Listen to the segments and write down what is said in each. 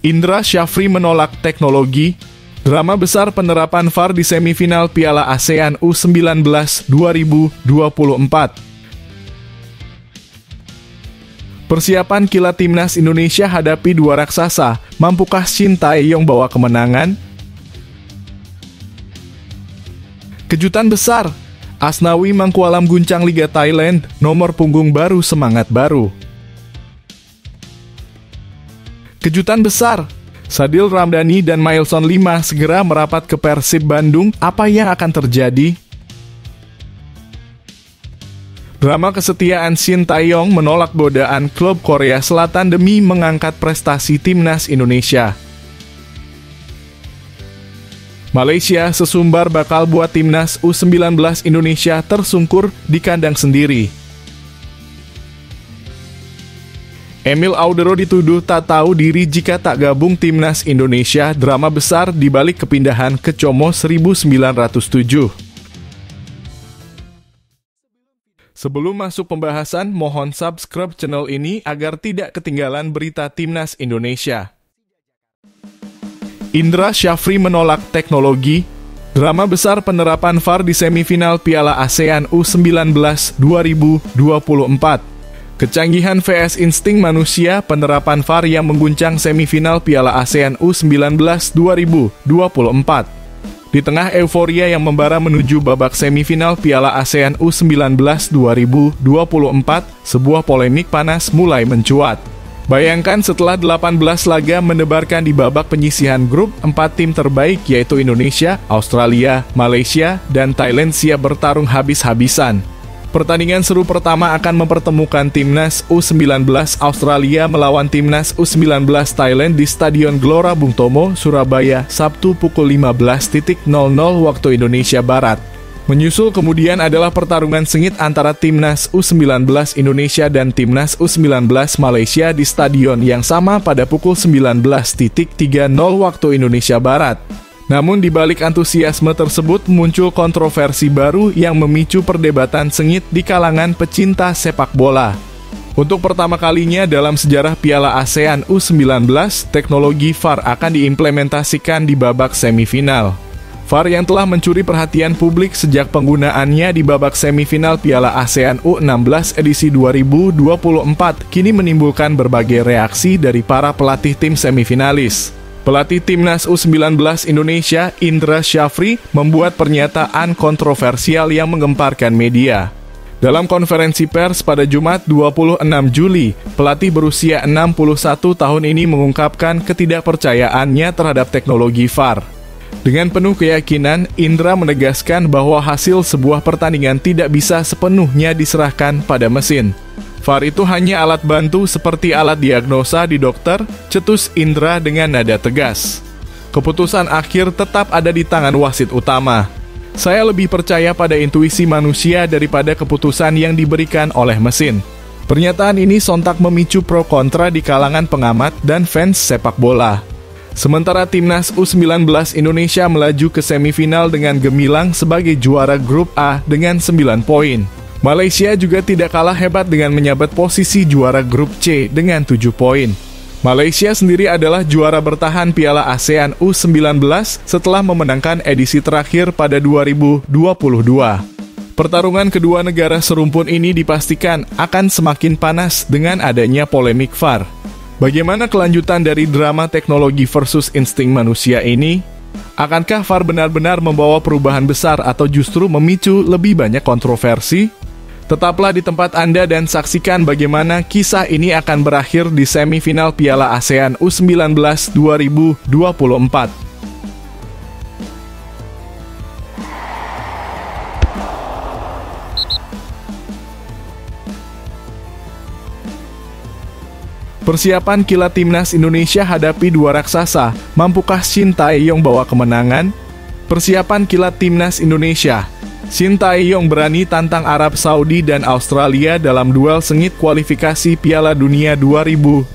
Indra Syafri menolak teknologi. Drama besar penerapan VAR di semifinal Piala ASEAN U19 2024. Persiapan kilat timnas Indonesia hadapi dua raksasa, mampukah Shin Tae-yong bawa kemenangan? Kejutan besar, Asnawi Mangkualam guncang Liga Thailand, nomor punggung baru semangat baru. Kejutan besar, Sadil Ramdhani dan Mailson Lima segera merapat ke Persib Bandung, apa yang akan terjadi? Drama kesetiaan Shin Tae-yong menolak godaan klub Korea Selatan demi mengangkat prestasi timnas Indonesia. Malaysia sesumbar bakal buat timnas U19 Indonesia tersungkur di kandang sendiri. Emil Audero dituduh tak tahu diri jika tak gabung timnas Indonesia, drama besar dibalik kepindahan ke Como 1907. Sebelum masuk pembahasan, mohon subscribe channel ini agar tidak ketinggalan berita timnas Indonesia. Indra Syafri menolak teknologi. Drama besar penerapan VAR di semifinal Piala ASEAN U19 2024. Kecanggihan vs insting manusia, penerapan VAR yang mengguncang semifinal Piala ASEAN U19 2024. Di tengah euforia yang membara menuju babak semifinal Piala ASEAN U19 2024, sebuah polemik panas mulai mencuat. Bayangkan setelah 18 laga menebarkan di babak penyisihan grup, 4 tim terbaik yaitu Indonesia, Australia, Malaysia, dan Thailand siap bertarung habis-habisan. Pertandingan seru pertama akan mempertemukan timnas U19 Australia melawan timnas U19 Thailand di Stadion Gelora Bung Tomo, Surabaya, Sabtu pukul 15.00 waktu Indonesia Barat. Menyusul kemudian adalah pertarungan sengit antara timnas U19 Indonesia dan timnas U19 Malaysia di stadion yang sama pada pukul 19.30 waktu Indonesia Barat. Namun di balik antusiasme tersebut muncul kontroversi baru yang memicu perdebatan sengit di kalangan pecinta sepak bola. Untuk pertama kalinya dalam sejarah Piala ASEAN U19, teknologi VAR akan diimplementasikan di babak semifinal. VAR yang telah mencuri perhatian publik sejak penggunaannya di babak semifinal Piala ASEAN U16 edisi 2024 kini menimbulkan berbagai reaksi dari para pelatih tim semifinalis. Pelatih timnas U19 Indonesia, Indra Syafri, membuat pernyataan kontroversial yang menggemparkan media. Dalam konferensi pers pada Jumat 26 Juli, pelatih berusia 61 tahun ini mengungkapkan ketidakpercayaannya terhadap teknologi VAR. Dengan penuh keyakinan, Indra menegaskan bahwa hasil sebuah pertandingan tidak bisa sepenuhnya diserahkan pada mesin. VAR itu hanya alat bantu seperti alat diagnosa di dokter, cetus Indra dengan nada tegas. Keputusan akhir tetap ada di tangan wasit utama. Saya lebih percaya pada intuisi manusia daripada keputusan yang diberikan oleh mesin. Pernyataan ini sontak memicu pro kontra di kalangan pengamat dan fans sepak bola. Sementara timnas U19 Indonesia melaju ke semifinal dengan gemilang sebagai juara grup A dengan 9 poin. Malaysia juga tidak kalah hebat dengan menyabet posisi juara grup C dengan 7 poin. Malaysia sendiri adalah juara bertahan Piala ASEAN U19 setelah memenangkan edisi terakhir pada 2022. Pertarungan kedua negara serumpun ini dipastikan akan semakin panas dengan adanya polemik VAR. Bagaimana kelanjutan dari drama teknologi versus insting manusia ini? Akankah VAR benar-benar membawa perubahan besar atau justru memicu lebih banyak kontroversi? Tetaplah di tempat Anda dan saksikan bagaimana kisah ini akan berakhir di semifinal Piala ASEAN U19 2024. Persiapan kilat timnas Indonesia hadapi dua raksasa, mampukah Shin Tae-yong bawa kemenangan? Persiapan kilat timnas Indonesia. Shin Tae-yong berani tantang Arab Saudi dan Australia dalam duel sengit kualifikasi Piala Dunia 2026.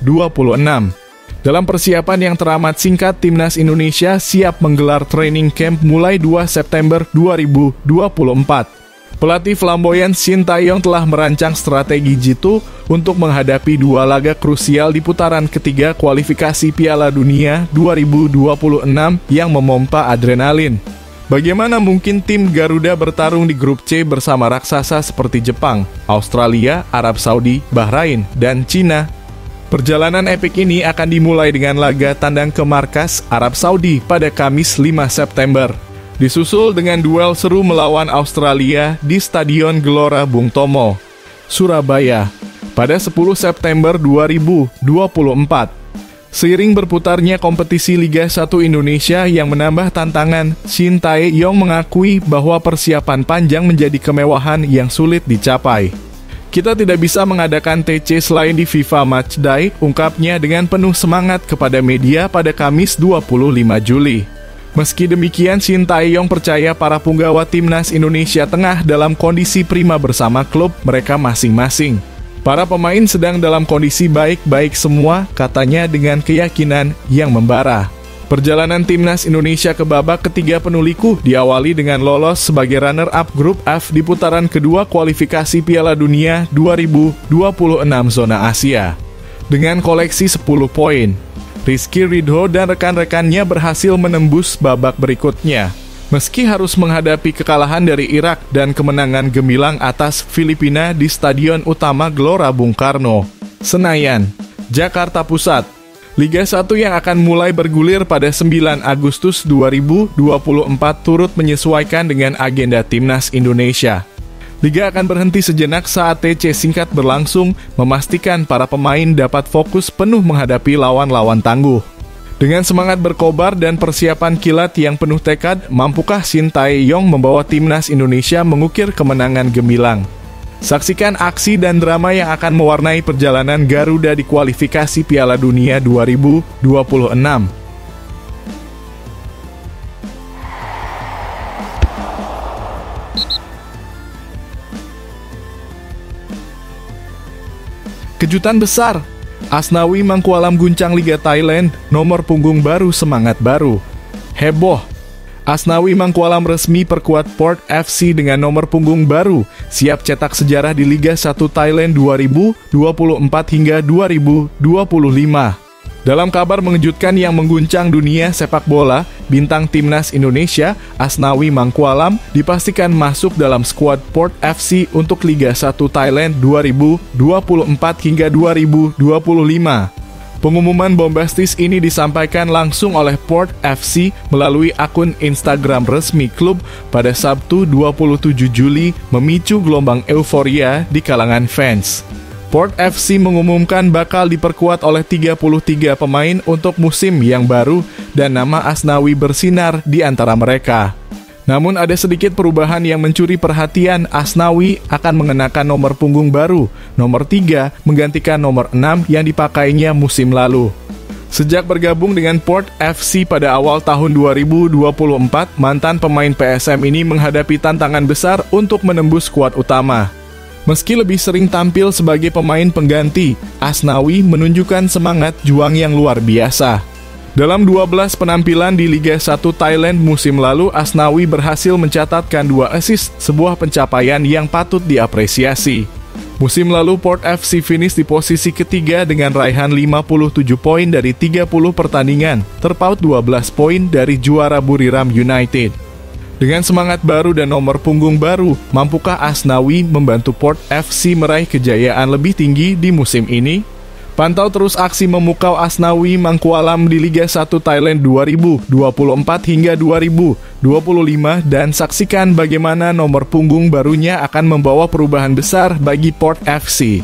Dalam persiapan yang teramat singkat, timnas Indonesia siap menggelar training camp mulai 2 September 2024. Pelatih flamboyan Shin Tae-yong telah merancang strategi jitu untuk menghadapi dua laga krusial di putaran ketiga kualifikasi Piala Dunia 2026 yang memompa adrenalin. Bagaimana mungkin tim Garuda bertarung di grup C bersama raksasa seperti Jepang, Australia, Arab Saudi, Bahrain, dan Cina? Perjalanan epik ini akan dimulai dengan laga tandang ke markas Arab Saudi pada Kamis 5 September. Disusul dengan duel seru melawan Australia di Stadion Gelora Bung Tomo, Surabaya, pada 10 September 2024. Seiring berputarnya kompetisi Liga 1 Indonesia yang menambah tantangan, Shin Tae-yong mengakui bahwa persiapan panjang menjadi kemewahan yang sulit dicapai. Kita tidak bisa mengadakan TC selain di FIFA Matchday, ungkapnya dengan penuh semangat kepada media pada Kamis 25 Juli. Meski demikian, Shin Tae-yong percaya para punggawa timnas Indonesia tengah dalam kondisi prima bersama klub mereka masing-masing. Para pemain sedang dalam kondisi baik-baik semua, katanya dengan keyakinan yang membara. Perjalanan timnas Indonesia ke babak ketiga penuh liku diawali dengan lolos sebagai runner-up grup F di putaran kedua kualifikasi Piala Dunia 2026 zona Asia. Dengan koleksi 10 poin, Rizky Ridho dan rekan-rekannya berhasil menembus babak berikutnya. Meski harus menghadapi kekalahan dari Irak dan kemenangan gemilang atas Filipina di Stadion Utama Gelora Bung Karno, Senayan, Jakarta Pusat. Liga 1 yang akan mulai bergulir pada 9 Agustus 2024 turut menyesuaikan dengan agenda timnas Indonesia. Liga akan berhenti sejenak saat TC singkat berlangsung, memastikan para pemain dapat fokus penuh menghadapi lawan-lawan tangguh. Dengan semangat berkobar dan persiapan kilat yang penuh tekad, mampukah Shin Tae-yong membawa timnas Indonesia mengukir kemenangan gemilang? Saksikan aksi dan drama yang akan mewarnai perjalanan Garuda di kualifikasi Piala Dunia 2026. Kejutan besar, Asnawi Mangkualam guncang Liga Thailand, nomor punggung baru semangat baru. Heboh, Asnawi Mangkualam resmi perkuat Port FC dengan nomor punggung baru, siap cetak sejarah di Liga 1 Thailand 2024 hingga 2025. Dalam kabar mengejutkan yang mengguncang dunia sepak bola, bintang timnas Indonesia, Asnawi Mangkualam, dipastikan masuk dalam skuad Port FC untuk Liga 1 Thailand 2024 hingga 2025. Pengumuman bombastis ini disampaikan langsung oleh Port FC melalui akun Instagram resmi klub pada Sabtu 27 Juli, memicu gelombang euforia di kalangan fans. Port FC mengumumkan bakal diperkuat oleh 33 pemain untuk musim yang baru dan nama Asnawi bersinar di antara mereka. Namun ada sedikit perubahan yang mencuri perhatian. Asnawi akan mengenakan nomor punggung baru, nomor 3 menggantikan nomor 6 yang dipakainya musim lalu. Sejak bergabung dengan Port FC pada awal tahun 2024, mantan pemain PSM ini menghadapi tantangan besar untuk menembus skuad utama. Meski lebih sering tampil sebagai pemain pengganti, Asnawi menunjukkan semangat juang yang luar biasa. Dalam 12 penampilan di Liga 1 Thailand musim lalu, Asnawi berhasil mencatatkan 2 assist, sebuah pencapaian yang patut diapresiasi. Musim lalu Port FC finish di posisi ketiga dengan raihan 57 poin dari 30 pertandingan, terpaut 12 poin dari juara Buriram United. Dengan semangat baru dan nomor punggung baru, mampukah Asnawi membantu Port FC meraih kejayaan lebih tinggi di musim ini? Pantau terus aksi memukau Asnawi Mangkualam di Liga 1 Thailand 2024 hingga 2025 dan saksikan bagaimana nomor punggung barunya akan membawa perubahan besar bagi Port FC.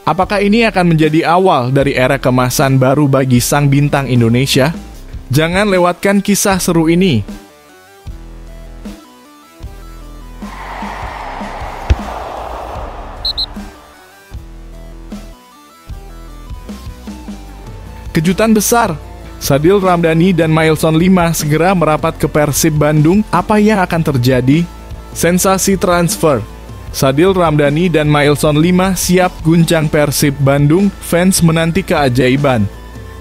Apakah ini akan menjadi awal dari era kemasan baru bagi sang bintang Indonesia? Jangan lewatkan kisah seru ini. Kejutan besar, Sadil Ramdhani dan Mailson Lima segera merapat ke Persib Bandung. Apa yang akan terjadi? Sensasi transfer, Sadil Ramdhani dan Mailson Lima siap guncang Persib Bandung. Fans menanti keajaiban.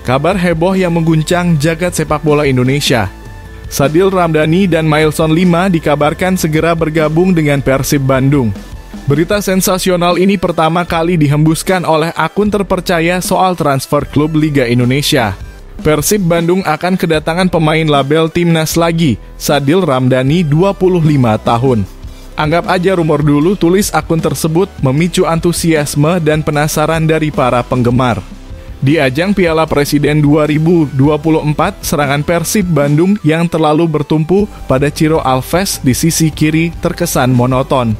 Kabar heboh yang mengguncang jagat sepak bola Indonesia. Sadil Ramdhani dan Mailson Lima dikabarkan segera bergabung dengan Persib Bandung. Berita sensasional ini pertama kali dihembuskan oleh akun terpercaya soal transfer klub Liga Indonesia. Persib Bandung akan kedatangan pemain label timnas lagi, Sadil Ramdhani 25 tahun. Anggap aja rumor dulu, tulis akun tersebut memicu antusiasme dan penasaran dari para penggemar. Di ajang Piala Presiden 2024, serangan Persib Bandung yang terlalu bertumpu pada Ciro Alves di sisi kiri terkesan monoton.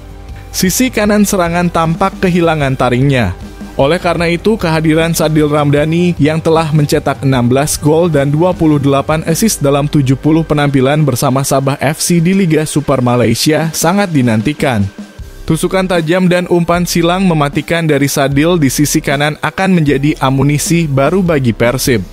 Sisi kanan serangan tampak kehilangan taringnya. Oleh karena itu, kehadiran Sadil Ramdhani yang telah mencetak 16 gol dan 28 assist dalam 70 penampilan bersama Sabah FC di Liga Super Malaysia sangat dinantikan. Tusukan tajam dan umpan silang mematikan dari Sadil di sisi kanan akan menjadi amunisi baru bagi Persib.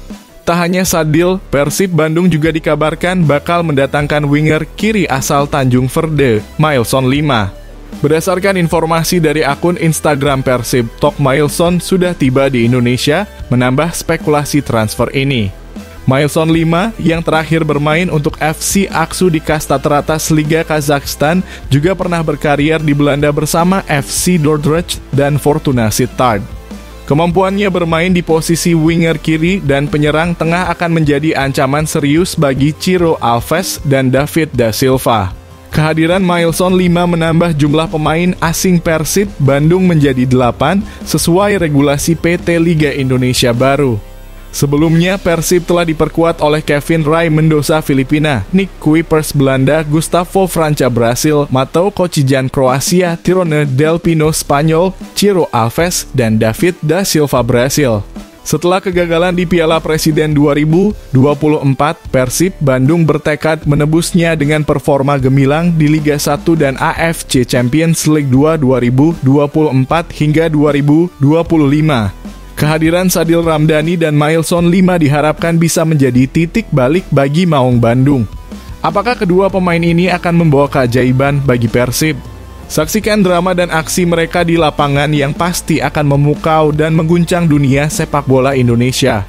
Tak hanya Sadil, Persib Bandung juga dikabarkan bakal mendatangkan winger kiri asal Tanjung Verde, Mailson Lima. Berdasarkan informasi dari akun Instagram Persib, Tok Mailson sudah tiba di Indonesia, menambah spekulasi transfer ini. Mailson Lima yang terakhir bermain untuk FC Aksu di kasta teratas Liga Kazakhstan juga pernah berkarier di Belanda bersama FC Dordrecht dan Fortuna Sittard. Kemampuannya bermain di posisi winger kiri dan penyerang tengah akan menjadi ancaman serius bagi Ciro Alves dan David da Silva. Kehadiran Mailson Lima menambah jumlah pemain asing Persib Bandung menjadi 8 sesuai regulasi PT Liga Indonesia baru. Sebelumnya, Persib telah diperkuat oleh Kevin Rai Mendoza Filipina, Nick Kuipers Belanda, Gustavo Franca Brasil, Mateo Kocijan Kroasia, Tirone Del Pino Spanyol, Ciro Alves, dan David da Silva Brasil. Setelah kegagalan di Piala Presiden 2024, Persib Bandung bertekad menebusnya dengan performa gemilang di Liga 1 dan AFC Champions League 2 2024 hingga 2025. Kehadiran Sadil Ramdhani dan Mailson Lima diharapkan bisa menjadi titik balik bagi Maung Bandung. Apakah kedua pemain ini akan membawa keajaiban bagi Persib? Saksikan drama dan aksi mereka di lapangan yang pasti akan memukau dan mengguncang dunia sepak bola Indonesia.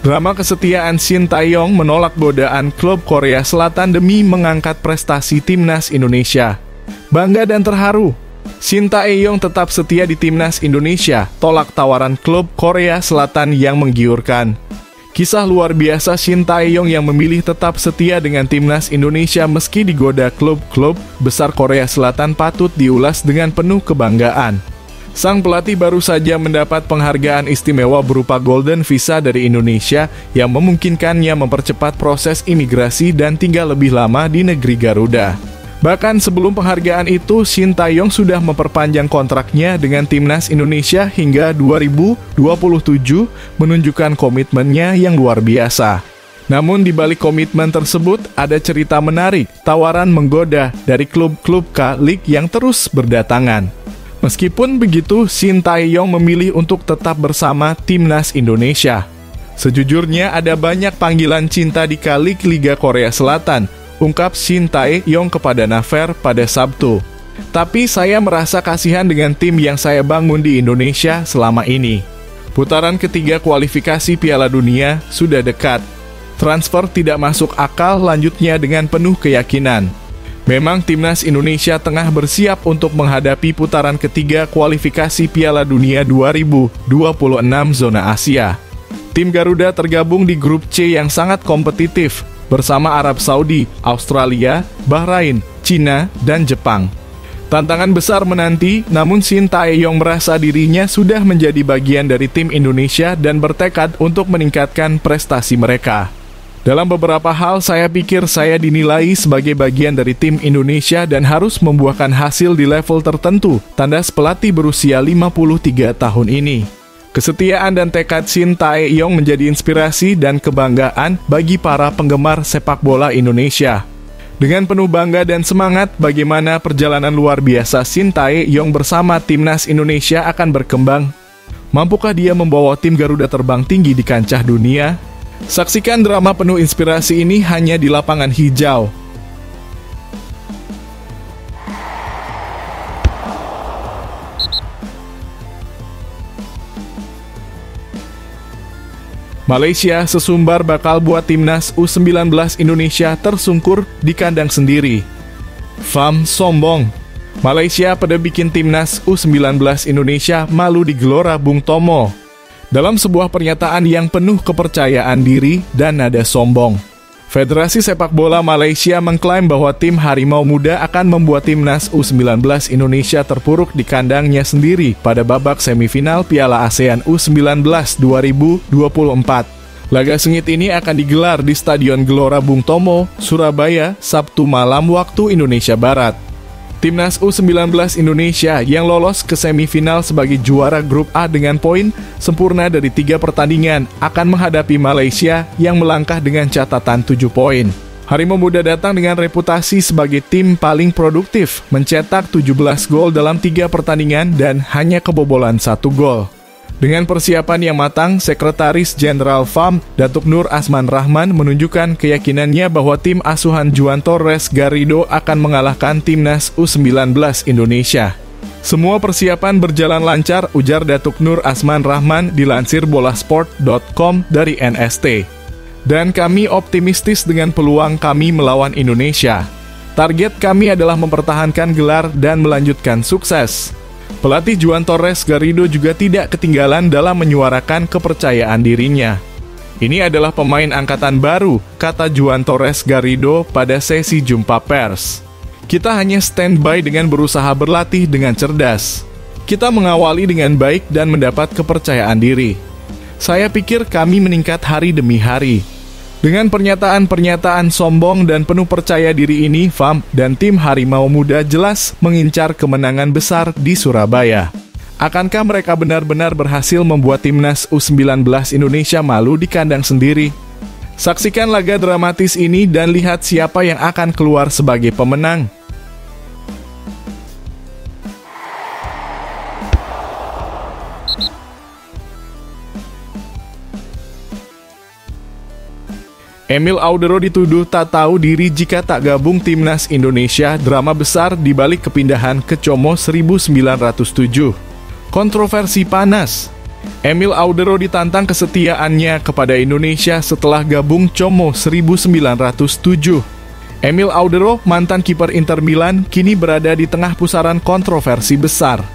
Drama kesetiaan Shin Tae-yong menolak godaan klub Korea Selatan demi mengangkat prestasi timnas Indonesia. Bangga dan terharu, Shin Tae-yong tetap setia di timnas Indonesia, tolak tawaran klub Korea Selatan yang menggiurkan. Kisah luar biasa Shin Tae-yong yang memilih tetap setia dengan timnas Indonesia meski digoda klub-klub besar Korea Selatan patut diulas dengan penuh kebanggaan. Sang pelatih baru saja mendapat penghargaan istimewa berupa Golden Visa dari Indonesia yang memungkinkannya mempercepat proses imigrasi dan tinggal lebih lama di negeri Garuda. Bahkan sebelum penghargaan itu, Shin Tae-yong sudah memperpanjang kontraknya dengan timnas Indonesia hingga 2027, menunjukkan komitmennya yang luar biasa. Namun di balik komitmen tersebut, ada cerita menarik, tawaran menggoda dari klub-klub K-League yang terus berdatangan. Meskipun begitu, Shin Tae-yong memilih untuk tetap bersama timnas Indonesia. Sejujurnya ada banyak panggilan cinta di K-League Liga Korea Selatan, ungkap Shin Tae-yong kepada Naver pada Sabtu. Tapi saya merasa kasihan dengan tim yang saya bangun di Indonesia selama ini. Putaran ketiga kualifikasi Piala Dunia sudah dekat. Transfer tidak masuk akal, lanjutnya dengan penuh keyakinan. Memang timnas Indonesia tengah bersiap untuk menghadapi putaran ketiga kualifikasi Piala Dunia 2026 zona Asia. Tim Garuda tergabung di grup C yang sangat kompetitif bersama Arab Saudi, Australia, Bahrain, Cina, dan Jepang. Tantangan besar menanti, namun Shin Tae-yong merasa dirinya sudah menjadi bagian dari tim Indonesia dan bertekad untuk meningkatkan prestasi mereka. Dalam beberapa hal, saya pikir saya dinilai sebagai bagian dari tim Indonesia dan harus membuahkan hasil di level tertentu, tandas pelatih berusia 53 tahun ini. Kesetiaan dan tekad Shin Tae-yong menjadi inspirasi dan kebanggaan bagi para penggemar sepak bola Indonesia. Dengan penuh bangga dan semangat, bagaimana perjalanan luar biasa Shin Tae-yong bersama timnas Indonesia akan berkembang? Mampukah dia membawa tim Garuda terbang tinggi di kancah dunia? Saksikan drama penuh inspirasi ini hanya di Lapangan Hijau. Malaysia sesumbar bakal buat timnas U19 Indonesia tersungkur di kandang sendiri. Fam sombong. Malaysia pada bikin timnas U19 Indonesia malu di Gelora Bung Tomo. Dalam sebuah pernyataan yang penuh kepercayaan diri dan nada sombong, Federasi Sepak Bola Malaysia mengklaim bahwa tim Harimau Muda akan membuat timnas U19 Indonesia terpuruk di kandangnya sendiri pada babak semifinal Piala ASEAN U19 2024. Laga sengit ini akan digelar di Stadion Gelora Bung Tomo, Surabaya, Sabtu malam waktu Indonesia Barat. Timnas U19 Indonesia yang lolos ke semifinal sebagai juara grup A dengan poin sempurna dari 3 pertandingan akan menghadapi Malaysia yang melangkah dengan catatan 7 poin. Harimau Muda datang dengan reputasi sebagai tim paling produktif, mencetak 17 gol dalam 3 pertandingan dan hanya kebobolan 1 gol. Dengan persiapan yang matang, Sekretaris Jenderal FAM, Datuk Nur Asman Rahman menunjukkan keyakinannya bahwa tim asuhan Juan Torres Garrido akan mengalahkan timnas U19 Indonesia. Semua persiapan berjalan lancar, ujar Datuk Nur Asman Rahman dilansir bolasport.com dari NST. Dan kami optimistis dengan peluang kami melawan Indonesia. Target kami adalah mempertahankan gelar dan melanjutkan sukses. Pelatih Juan Torres Garrido juga tidak ketinggalan dalam menyuarakan kepercayaan dirinya. Ini adalah pemain angkatan baru, kata Juan Torres Garrido pada sesi jumpa pers. Kita hanya standby dengan berusaha berlatih dengan cerdas. Kita mengawali dengan baik dan mendapat kepercayaan diri. Saya pikir kami meningkat hari demi hari. Dengan pernyataan-pernyataan sombong dan penuh percaya diri ini, FAM dan tim Harimau Muda jelas mengincar kemenangan besar di Surabaya. Akankah mereka benar-benar berhasil membuat timnas U19 Indonesia malu di kandang sendiri? Saksikan laga dramatis ini dan lihat siapa yang akan keluar sebagai pemenang. Emil Audero dituduh tak tahu diri jika tak gabung timnas Indonesia, drama besar dibalik kepindahan ke Como 1907. Kontroversi panas. Emil Audero ditantang kesetiaannya kepada Indonesia setelah gabung Como 1907. Emil Audero, mantan kiper Inter Milan, kini berada di tengah pusaran kontroversi besar.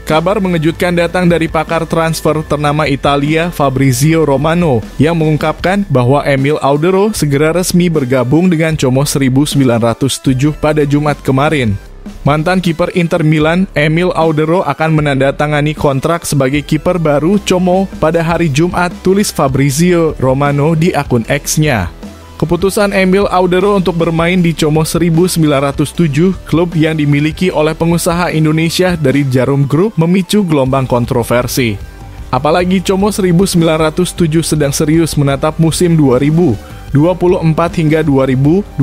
Kabar mengejutkan datang dari pakar transfer ternama Italia Fabrizio Romano yang mengungkapkan bahwa Emil Audero segera resmi bergabung dengan Como 1907 pada Jumat kemarin. Mantan kiper Inter Milan, Emil Audero akan menandatangani kontrak sebagai kiper baru Como pada hari Jumat, tulis Fabrizio Romano di akun X-nya. Keputusan Emil Audero untuk bermain di Como 1907, klub yang dimiliki oleh pengusaha Indonesia dari Jarum Group, memicu gelombang kontroversi. Apalagi Como 1907 sedang serius menatap musim 2024 hingga 2025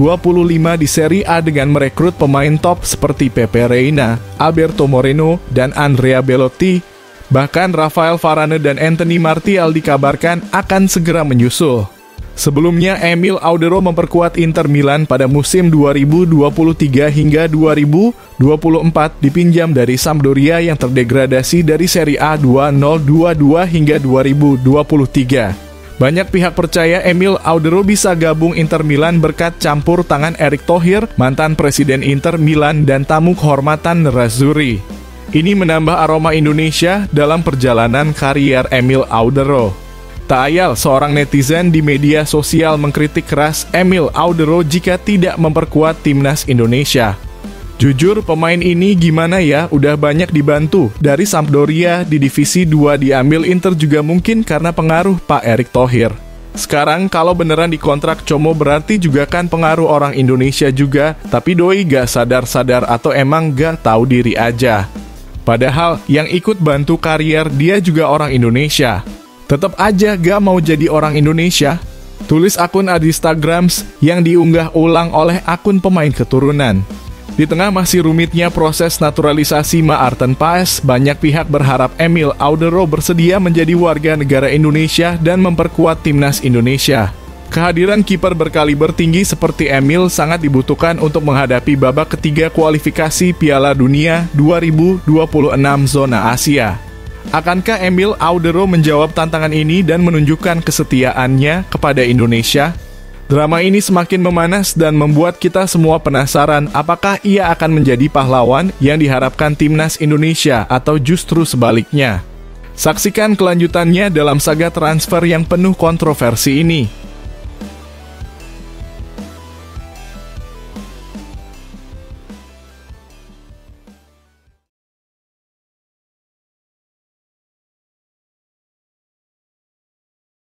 di Serie A dengan merekrut pemain top seperti Pepe Reina, Alberto Moreno, dan Andrea Belotti. Bahkan Rafael Varane dan Anthony Martial dikabarkan akan segera menyusul. Sebelumnya, Emil Audero memperkuat Inter Milan pada musim 2023 hingga 2024 dipinjam dari Sampdoria yang terdegradasi dari Serie A 2022 hingga 2023. Banyak pihak percaya Emil Audero bisa gabung Inter Milan berkat campur tangan Erick Thohir, mantan presiden Inter Milan dan tamu kehormatan Nerazzurri. Ini menambah aroma Indonesia dalam perjalanan karier Emil Audero. Tak ayal seorang netizen di media sosial mengkritik keras Emil Audero jika tidak memperkuat timnas Indonesia. Jujur, pemain ini gimana ya, udah banyak dibantu. Dari Sampdoria di divisi 2 diambil Inter juga mungkin karena pengaruh Pak Erick Thohir. Sekarang kalau beneran dikontrak Como berarti juga kan pengaruh orang Indonesia juga, tapi doi gak sadar-sadar atau emang gak tahu diri aja. Padahal yang ikut bantu karier dia juga orang Indonesia. Tetap aja gak mau jadi orang Indonesia, tulis akun Instagram yang diunggah ulang oleh akun pemain keturunan. Di tengah masih rumitnya proses naturalisasi Maarten Paes, banyak pihak berharap Emil Audero bersedia menjadi warga negara Indonesia dan memperkuat timnas Indonesia. Kehadiran kiper berkaliber tinggi seperti Emil sangat dibutuhkan untuk menghadapi babak ketiga kualifikasi Piala Dunia 2026 zona Asia. Akankah Emil Audero menjawab tantangan ini dan menunjukkan kesetiaannya kepada Indonesia? Drama ini semakin memanas dan membuat kita semua penasaran apakah ia akan menjadi pahlawan yang diharapkan timnas Indonesia atau justru sebaliknya. Saksikan kelanjutannya dalam saga transfer yang penuh kontroversi ini.